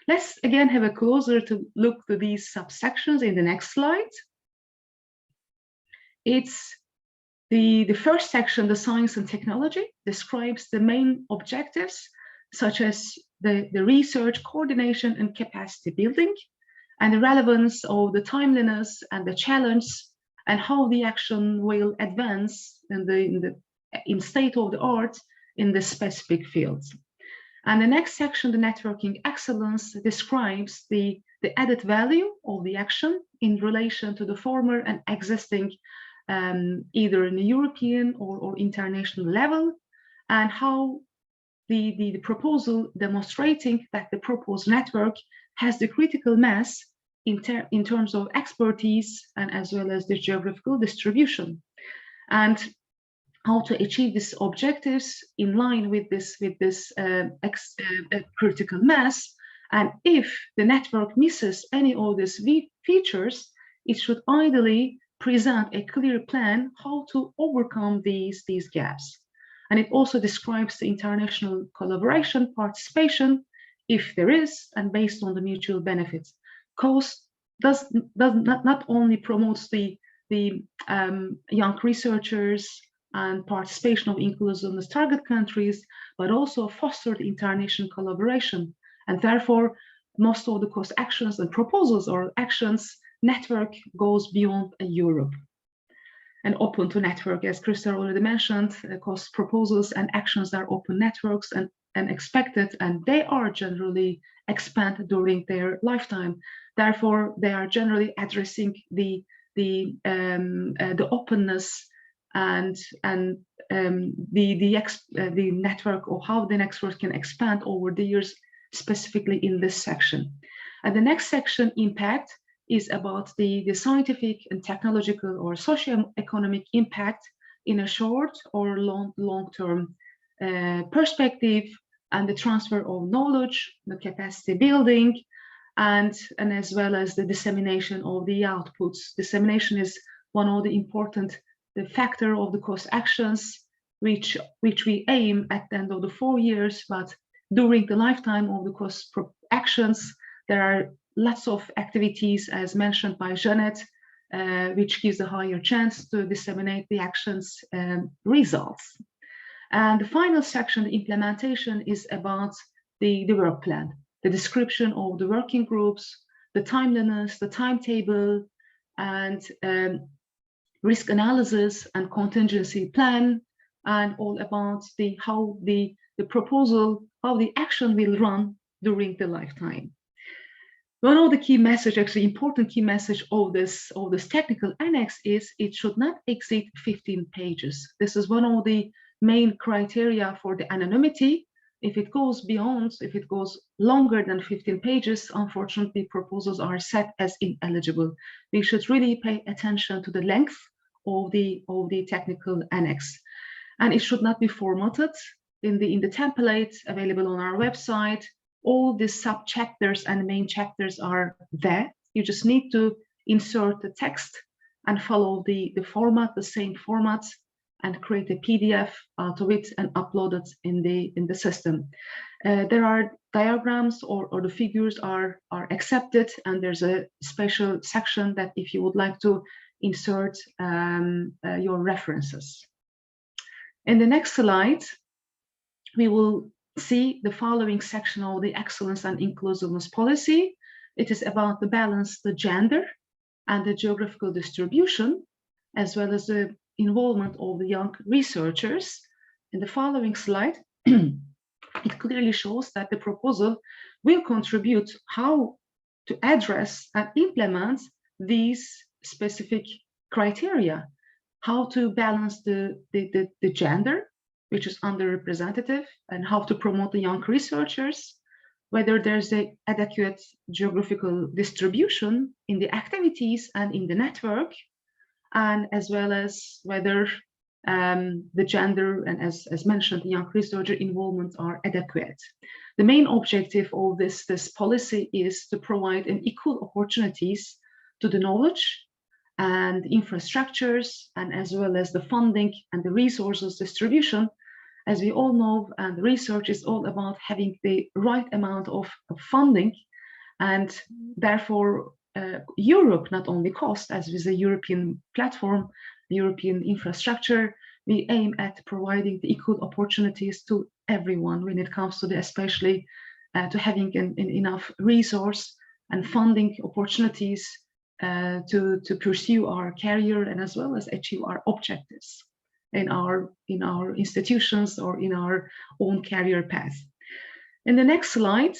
Let's again have a closer look to these subsections in the next slide. It's the first section, the science and technology, describes the main objectives, such as the research, coordination, and capacity building, and the relevance of the timeliness and the challenge, and how the action will advance in state of the art in the specific fields. And the next section, the networking excellence, describes the added value of the action in relation to the former and existing either in the European or international level, and how the proposal demonstrating that the proposed network has the critical mass in terms of expertise and as well as the geographical distribution, and how to achieve these objectives in line with this critical mass. And if the network misses any of these features, it should ideally present a clear plan how to overcome these gaps. And it also describes the international collaboration participation, if there is, and based on the mutual benefits. COAST does not only promotes the young researchers and participation of inclusiveness target countries, but also fostered international collaboration. And therefore, most of the COAST actions and proposals or actions network goes beyond Europe and open to network. As Krista already mentioned, COAST proposals and actions are open networks and expected, and they are generally expanded during their lifetime. Therefore, they are generally addressing the openness and the network, or how the network can expand over the years, specifically in this section. And the next section, impact, is about the scientific and technological or socio-economic impact in a short or long-term perspective, and the transfer of knowledge, the capacity building, and as well as the dissemination of the outputs. Dissemination is one of the important factor of the COAST actions, which we aim at the end of the 4 years, but during the lifetime of the COAST actions, there are lots of activities, as mentioned by Jeanette, which gives a higher chance to disseminate the actions results. And the final section, the implementation, is about the work plan, the description of the working groups, the timeliness, the timetable, and risk analysis and contingency plan, and all about how the proposal, how the action will run during the lifetime. One of the key message, actually important key message of this technical annex is it should not exceed 15 pages. This is one of the main criteria for the anonymity. If it goes beyond, if it goes longer than 15 pages, unfortunately, proposals are set as ineligible. We should really pay attention to the length of the technical annex, and it should not be formatted in the template available on our website. All the sub-chapters and main chapters are there. You just need to insert the text and follow the format, the same format, and create a PDF out of it and upload it in the system. There are diagrams or the figures are accepted, and there's a special section that if you would like to insert your references. In the next slide, we will see the following section of the excellence and inclusiveness policy. It is about the balance, the gender and the geographical distribution, as well as the involvement of the young researchers. In the following slide, it clearly shows that the proposal will contribute how to address and implement these specific criteria, how to balance the gender, which is underrepresented, and how to promote the young researchers, whether there's an adequate geographical distribution in the activities and in the network, and as well as whether the gender and, as mentioned, the young researcher involvement are adequate. The main objective of this policy is to provide an equal opportunities to the knowledge and infrastructures, and as well as the funding and the resources distribution. As we all know, and research is all about having the right amount of funding, and therefore Europe, not only COAST, as with the European platform, the European infrastructure, we aim at providing the equal opportunities to everyone when it comes to especially to having enough resource and funding opportunities to pursue our career, and as well as achieve our objectives in our institutions or in our own career path. In the next slide,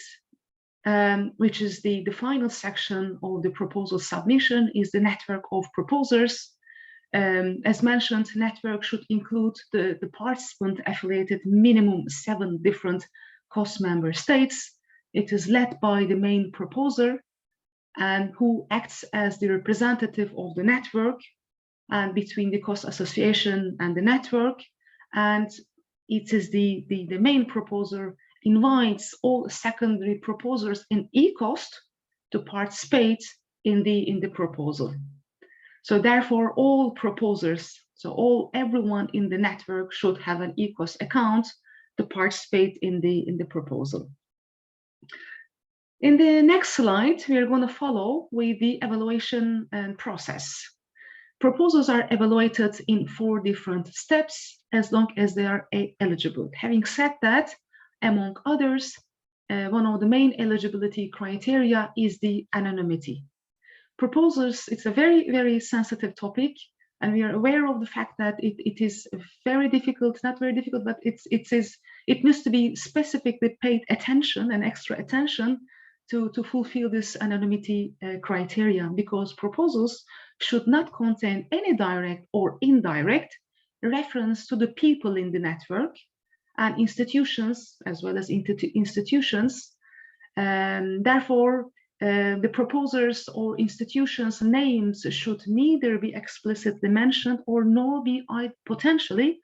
which is the final section of the proposal submission, is the network of proposers. As mentioned, network should include the participant affiliated minimum 7 different COAST member states. It is led by the main proposer, and who acts as the representative of the network and between the COAST association and the network. And it is the main proposer invites all secondary proposers in eCOAST to participate in the proposal. So therefore, all proposers, so everyone in the network should have an ECOS account to participate in the proposal. In the next slide, we are going to follow with the evaluation and process. Proposals are evaluated in 4 different steps as long as they are eligible. Having said that, among others, one of the main eligibility criteria is the anonymity. Proposals, it's a very, very sensitive topic, and we are aware of the fact that it is very difficult, not very difficult, but it needs to be specifically paid attention and extra attention to fulfill this anonymity criteria, because proposals should not contain any direct or indirect reference to the people in the network and institutions, as well as institutions. Therefore, the proposers or institutions' names should neither be explicitly mentioned or nor be potentially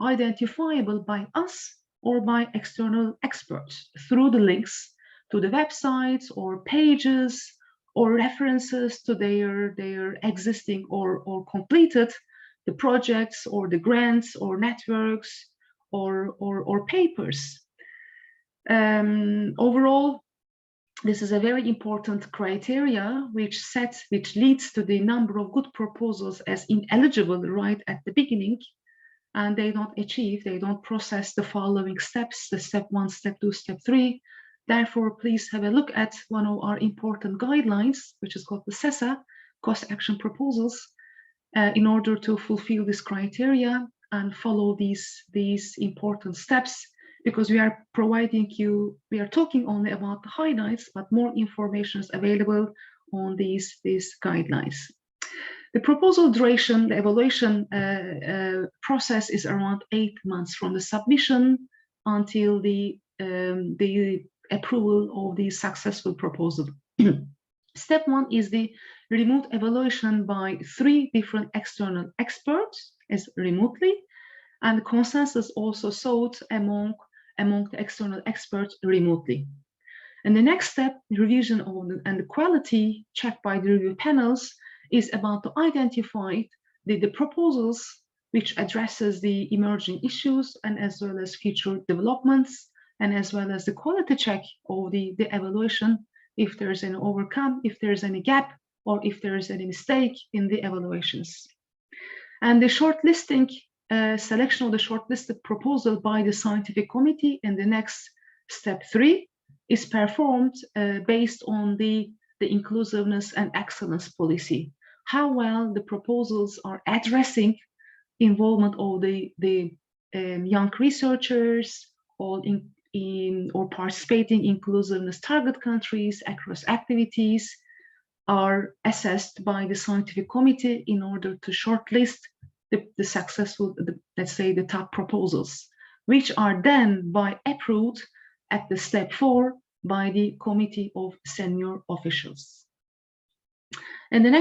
identifiable by us or by external experts through the links to the websites or pages or references to their existing or completed the projects or the grants or networks or papers. Overall, this is a very important criteria which leads to the number of good proposals as ineligible right at the beginning, and they don't process the following steps, the step 1, step 2, step 3. Therefore, please have a look at one of our important guidelines, which is called the CESA, Cost Action Proposals, in order to fulfill this criteria and follow these important steps, because we are talking only about the highlights, but more information is available on these guidelines. The proposal duration, the evaluation process is around 8 months from the submission until the approval of the successful proposal. Step 1 is the remote evaluation by 3 different external experts as remotely, and consensus also sought among the external experts remotely. And the next step, revision and the quality check by the review panels, is about to identify the proposals which addresses the emerging issues and as well as future developments, and as well as the quality check of the evaluation, if there's any overcome, if there's any gap, or if there is any mistake in the evaluations. And the shortlisting, selection of the shortlisted proposal by the scientific committee in the next step 3 is performed based on the inclusiveness and excellence policy. How well the proposals are addressing involvement of the young researchers or participating inclusiveness target countries across activities are assessed by the scientific committee in order to shortlist the successful, let's say the top proposals, which are then approved at the step 4 by the committee of senior officials. And the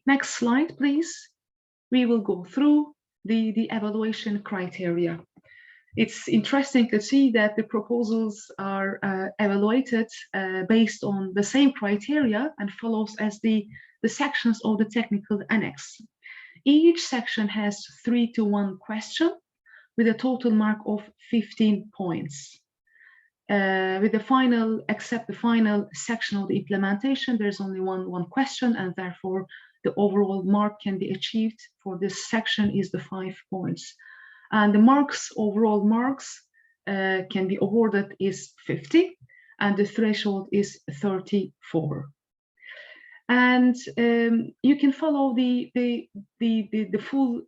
next slide, please. We will go through the evaluation criteria. It's interesting to see that the proposals are evaluated based on the same criteria and follows as the sections of the technical annex. Each section has 3-to-1 question with a total mark of 15 points. With the final, except the final section of the implementation, there's only one question, and therefore the overall mark can be achieved for this section is the 5 points. And the marks, overall marks, can be awarded is 50, and the threshold is 34. And you can follow the full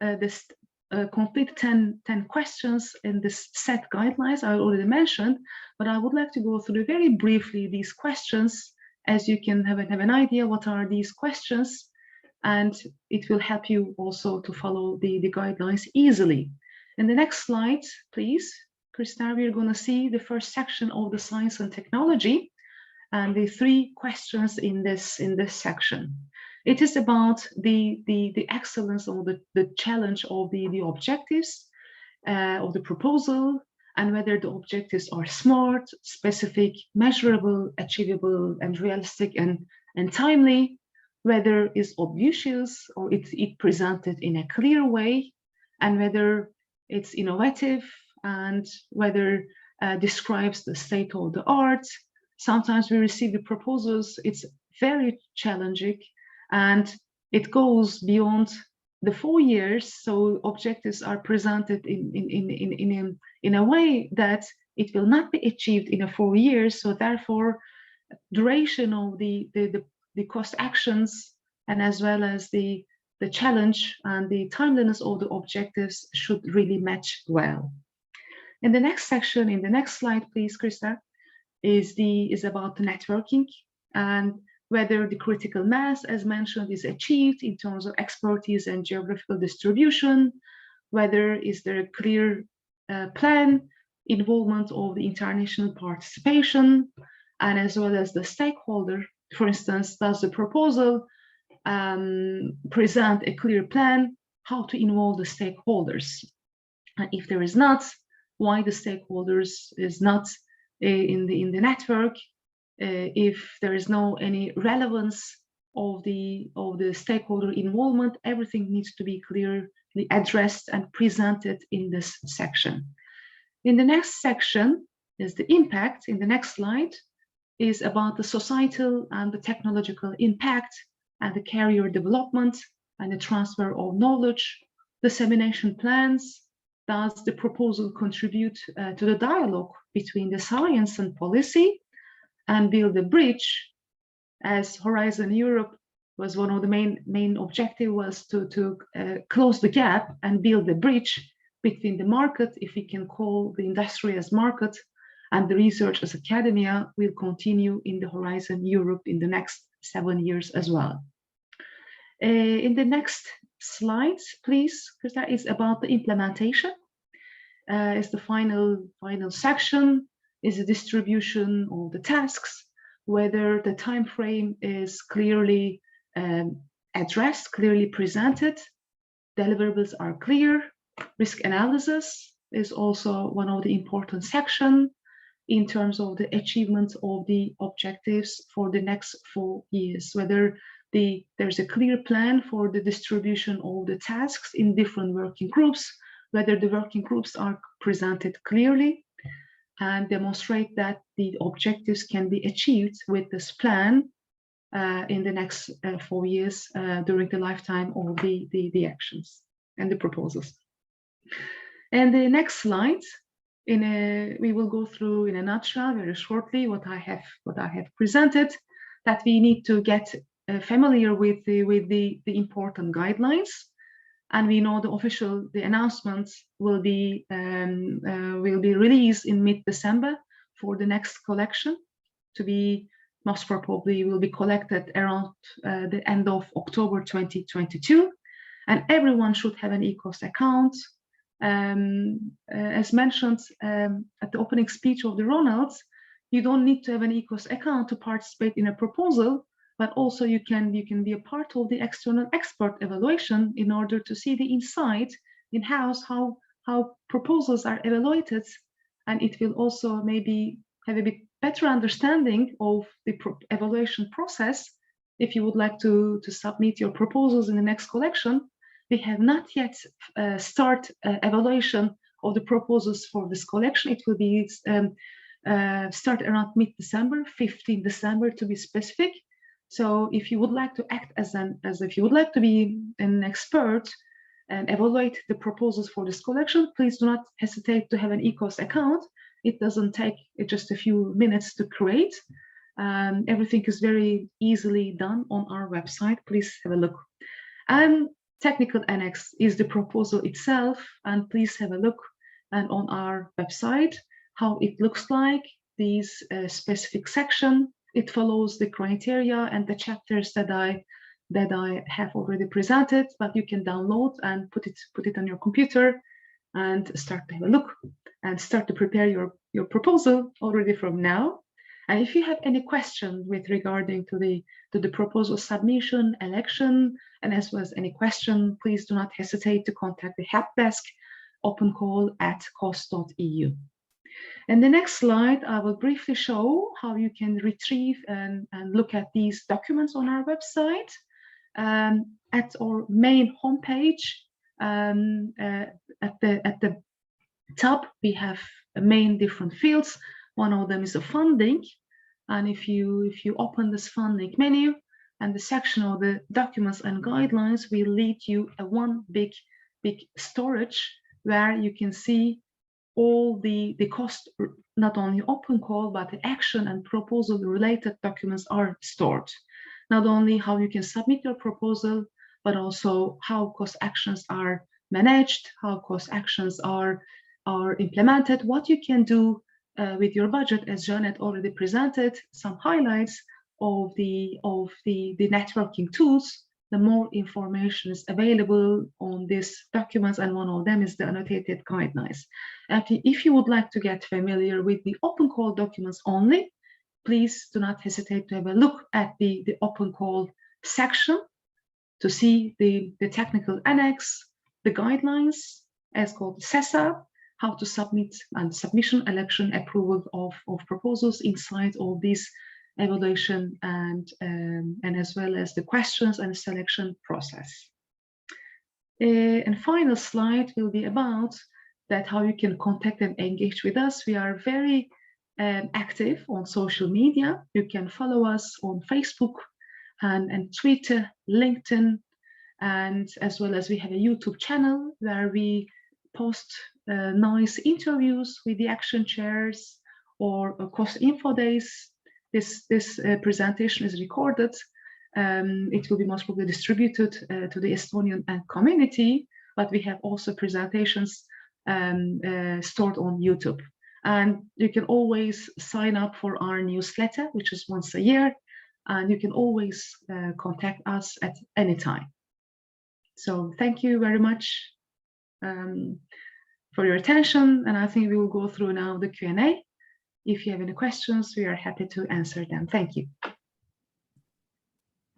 complete 10 questions in this set guidelines I already mentioned, but I would like to go through very briefly these questions, as you can have an idea what are these questions, and it will help you also to follow the guidelines easily. In the next slide, please, Krista, we're going to see the first section of the science and technology and the 3 questions in this section. It is about the excellence or the challenge of the objectives of the proposal, and whether the objectives are smart, specific, measurable, achievable, and realistic and timely, whether it's obvious or it's presented in a clear way, and whether it's innovative, and whether describes the state of the art. Sometimes we receive the proposals, it's very challenging, and it goes beyond the 4 years. So objectives are presented in a way that it will not be achieved in 4 years. So therefore, duration of the cost actions, and as well as the challenge and the timeliness of the objectives should really match well. In the next section, in the next slide, please, Krista, is about the networking and whether the critical mass, as mentioned, is achieved in terms of expertise and geographical distribution, whether is there a clear plan, involvement of the international participation, and as well as the stakeholder. For instance, does the proposal present a clear plan how to involve the stakeholders? And if there is not, why the stakeholders is not in the network? If there is no any relevance of the stakeholder involvement, everything needs to be clearly addressed and presented in this section. In the next section is the impact. In the next slide is about the societal and the technological impact and the career development and the transfer of knowledge, dissemination plans. Does the proposal contribute to the dialogue between the science and policy and build a bridge? As Horizon Europe was one of the main objective was to close the gap and build a bridge between the market, if we can call the industry as market, and the research as academia will continue in the Horizon Europe in the next 7 years as well. In the next slides, please, Krista, is about the implementation. Is the final section, is the distribution of the tasks, whether the time frame is clearly addressed, clearly presented, deliverables are clear. Risk analysis is also one of the important sections in terms of the achievement of the objectives for the next 4 years, whether there's a clear plan for the distribution of the tasks in different working groups, whether the working groups are presented clearly and demonstrate that the objectives can be achieved with this plan in the next 4 years during the lifetime of the actions and the proposals. And the next slide, we will go through in a nutshell very shortly what I have presented, that we need to get familiar with the important guidelines, and we know the announcements will be released in mid-December for the next collection to be most probably will be collected around the end of October 2022, and everyone should have an ECOST account. As mentioned at the opening speech of the Ronalds, you don't need to have an ECOST account to participate in a proposal, but also you can be a part of the external expert evaluation in order to see the insight in-house how proposals are evaluated, and it will also maybe have a bit better understanding of the evaluation process. If you would like to submit your proposals in the next collection, we have not yet start evaluation of the proposals for this collection. It will be start around mid-December, 15 December to be specific. So if you would like to act as if you would like to be an expert and evaluate the proposals for this collection, please do not hesitate to have an ECOST account. It doesn't take just a few minutes to create. Everything is very easily done on our website. Please have a look. And technical annex is the proposal itself, and please have a look and on our website how it looks like. These specific section, it follows the criteria and the chapters that I have already presented, but you can download and put it on your computer and start to have a look and start to prepare your proposal already from now. And if you have any question with regarding to the proposal submission, election, and as well as any question, please do not hesitate to contact the help desk, open call at cost.eu. In the next slide, I will briefly show how you can retrieve and look at these documents on our website. At our main homepage, at the top, we have main different fields. One of them is the funding. And if you open this funding menu, and the section of the documents and guidelines will lead you a one big storage where you can see all the cost, not only open call, but the action and proposal related documents are stored. Not only how you can submit your proposal, but also how cost actions are managed, how cost actions are implemented, what you can do with your budget, as Janet already presented, some highlights of the networking tools. The more information is available on these documents, and one of them is the annotated guidelines. If you would like to get familiar with the open call documents only, please do not hesitate to have a look at the open call section to see the technical annex, the guidelines, as called CESA, how to submit and submission, election, approval of proposals inside of this evaluation and as well as the questions and selection process. And final slide will be about that how you can contact and engage with us. We are very active on social media. You can follow us on Facebook and Twitter, LinkedIn, and as well as we have a YouTube channel where we post nice interviews with the action chairs or cost info days. This presentation is recorded. It will be most probably distributed to the Estonian community, but we have also presentations stored on YouTube. And you can always sign up for our newsletter, which is once a year, and you can always contact us at any time. So thank you very much for your attention, and I think we will go through now the Q&A. If you have any questions, we are happy to answer them. Thank you.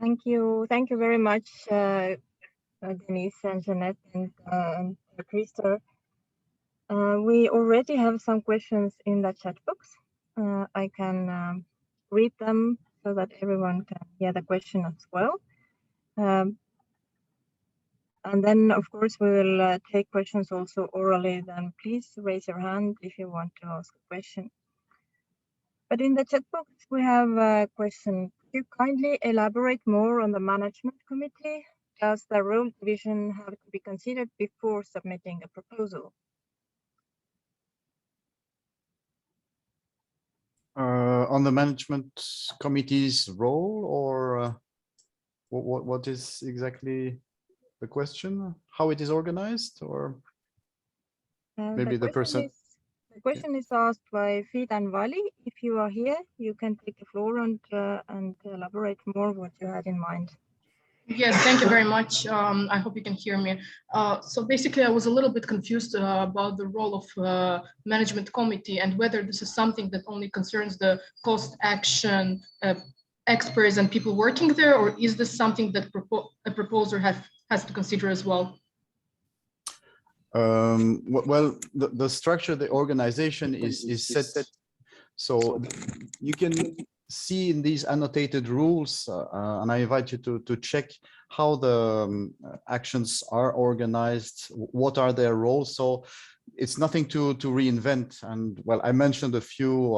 Thank you very much, Denise and Jeanette and Krista. We already have some questions in the chat box. I can read them so that everyone can hear the question as well. And then, of course, we will take questions also orally. Then please raise your hand if you want to ask a question. But in the chat box, we have a question. Could you kindly elaborate more on the management committee? Does the role division have to be considered before submitting a proposal? On the management committee's role, or what is exactly the question? How it is organized, or maybe the person? The question is asked by Fid and Vali. If you are here, you can take the floor and elaborate more what you had in mind. Yes, thank you very much. I hope you can hear me. So basically, I was a little bit confused about the role of management committee and whether this is something that only concerns the cost action experts and people working there, or is this something that a proposer has to consider as well? Well, the structure, the organization is set. So you can see in these annotated rules, and I invite you to check how the actions are organized, what are their roles. So it's nothing to reinvent. And well, I mentioned a few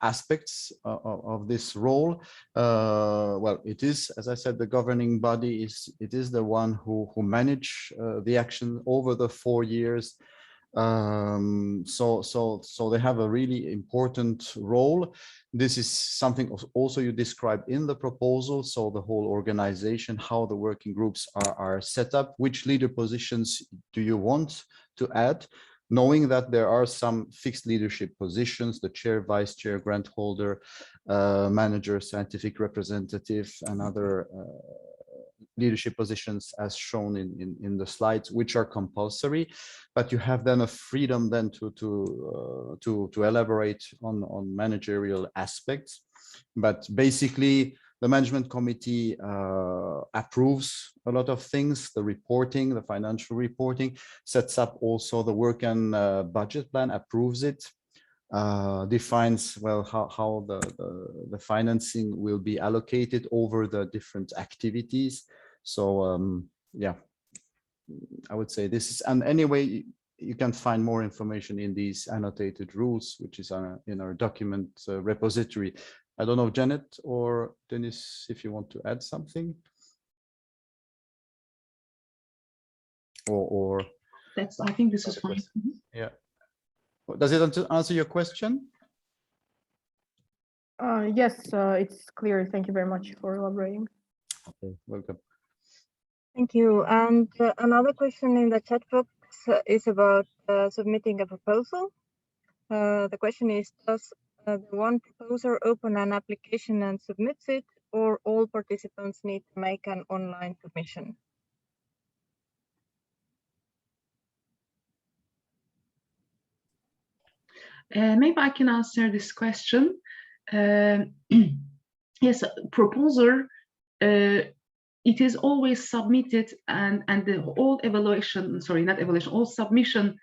aspects of this role. Well, it is, as I said, the governing body is the one who manage the action over the 4 years. So they have a really important role. This is something also you describe in the proposal. So the whole organization, how the working groups are set up, which leader positions do you want to add, knowing that there are some fixed leadership positions, the chair, vice chair, grant holder, manager, scientific representative, and other leadership positions as shown in the slides, which are compulsory, but you have then a freedom then to elaborate on managerial aspects. But basically, the management committee approves a lot of things, the reporting, the financial reporting, sets up also the work and budget plan, approves it, defines well how the financing will be allocated over the different activities. So yeah, I would say this is, and anyway, you can find more information in these annotated rules, which is in our document repository. I don't know, Janet or Dennis, if you want to add something. Or That's, I think this is fine. Yeah. Does it answer your question? Yes, it's clear. Thank you very much for elaborating. Okay, welcome. Thank you. And another question in the chat box is about submitting a proposal. The question is, does the one proposer open an application and submits it, or all participants need to make an online submission? Maybe I can answer this question. Yes, proposer, it is always submitted, and the whole evaluation, sorry, not evaluation, all submission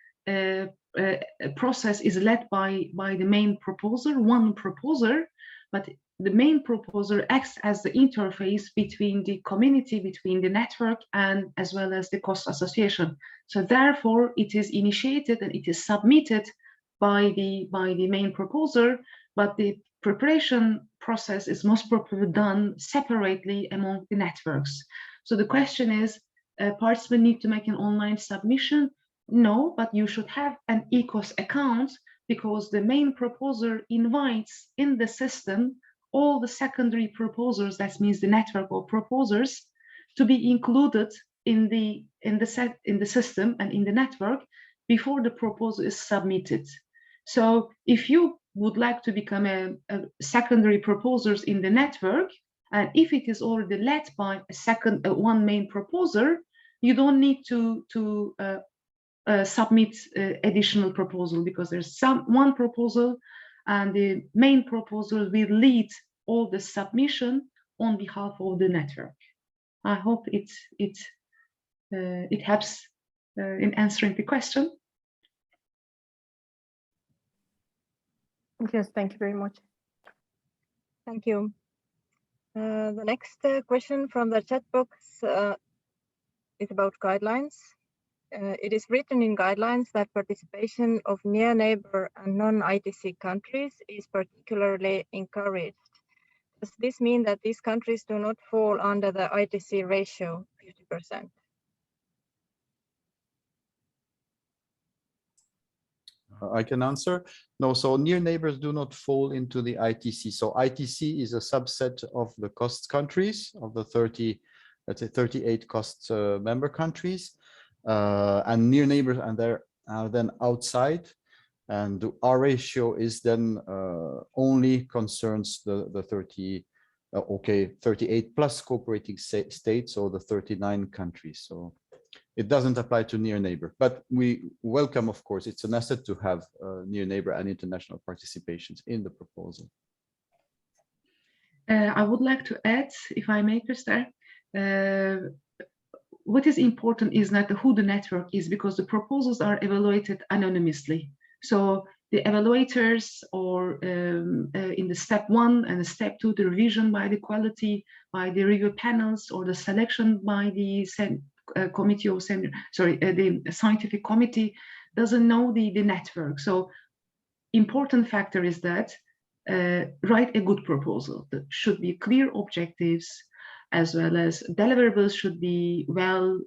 process is led by the main proposer, one proposer, but the main proposer acts as the interface between the community, between the network, and as well as the cost association. So therefore, it is initiated and it is submitted by the main proposer, but the preparation process is most probably done separately among the networks. So the question is, participants need to make an online submission? No, but you should have an ECOS account, because the main proposer invites in the system all the secondary proposers, that means the network of proposers, to be included in the system and in the network before the proposal is submitted. So if you would like to become a secondary proposers in the network, and if it is already led by one main proposer, you don't need to submit additional proposal, because there's one proposal, and the main proposal will lead all the submission on behalf of the network. I hope it helps in answering the question. Yes, thank you very much. Thank you. The next question from the chat box is about guidelines. It is written in guidelines that participation of near neighbor and non-ITC countries is particularly encouraged. Does this mean that these countries do not fall under the ITC ratio 50%? I can answer. No, so near neighbors do not fall into the ITC. So ITC is a subset of the cost countries, of the 30, let's say 38 cost member countries, and near neighbors, and they're then outside. And our ratio is then only concerns the 38 plus cooperating states, or the 39 countries. So it doesn't apply to near neighbor, but we welcome, of course, it's an asset to have near neighbor and international participations in the proposal. I would like to add, if I may, Krista, what is important is not who the network is, because the proposals are evaluated anonymously. So the evaluators, or in the step 1 and the step 2, the revision by the quality, by the review panels, or the selection by the committee of the scientific committee, doesn't know the network. So important factor is that write a good proposal. That should be clear objectives, as well as deliverables should be well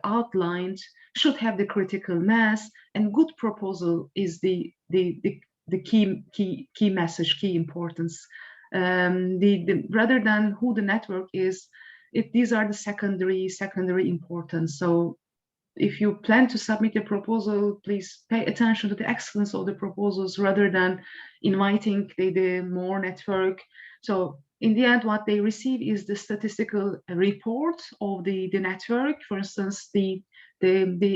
outlined, should have the critical mass, and good proposal is the key message, key importance. Rather than who the network is, these are the secondary importance. So if you plan to submit a proposal, please pay attention to the excellence of the proposals rather than inviting the more network. So in the end, what they receive is the statistical report of the network. For instance, the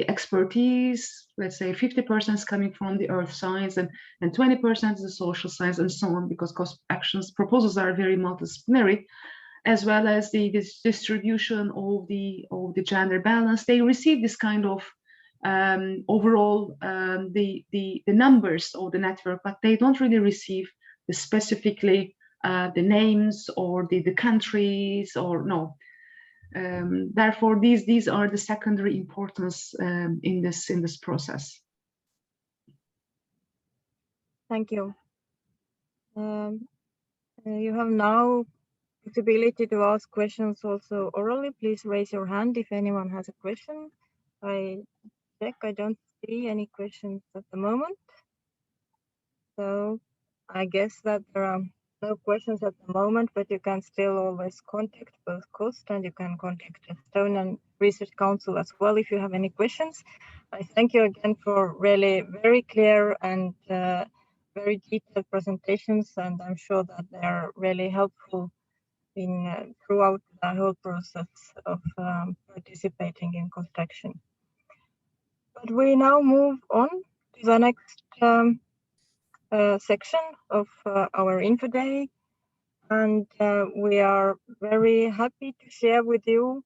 expertise, let's say 50% is coming from the earth science, and 20% is the social science, and so on, because cost actions proposals are very multidisciplinary, as well as the distribution of the gender balance. They receive this kind of overall the numbers of the network, but they don't really receive specifically the names or the countries, or no. Therefore, these are the secondary importance in this process. Thank you. You have now possibility to ask questions also orally. Please raise your hand if anyone has a question. I check, I don't see any questions at the moment. So I guess that there are no questions at the moment, but you can still always contact both COST and you can contact Estonian Research Council as well if you have any questions. I thank you again for really very clear and very detailed presentations, and I'm sure that they are really helpful in throughout the whole process of participating in construction. But we now move on to the next section of our Info Day, and we are very happy to share with you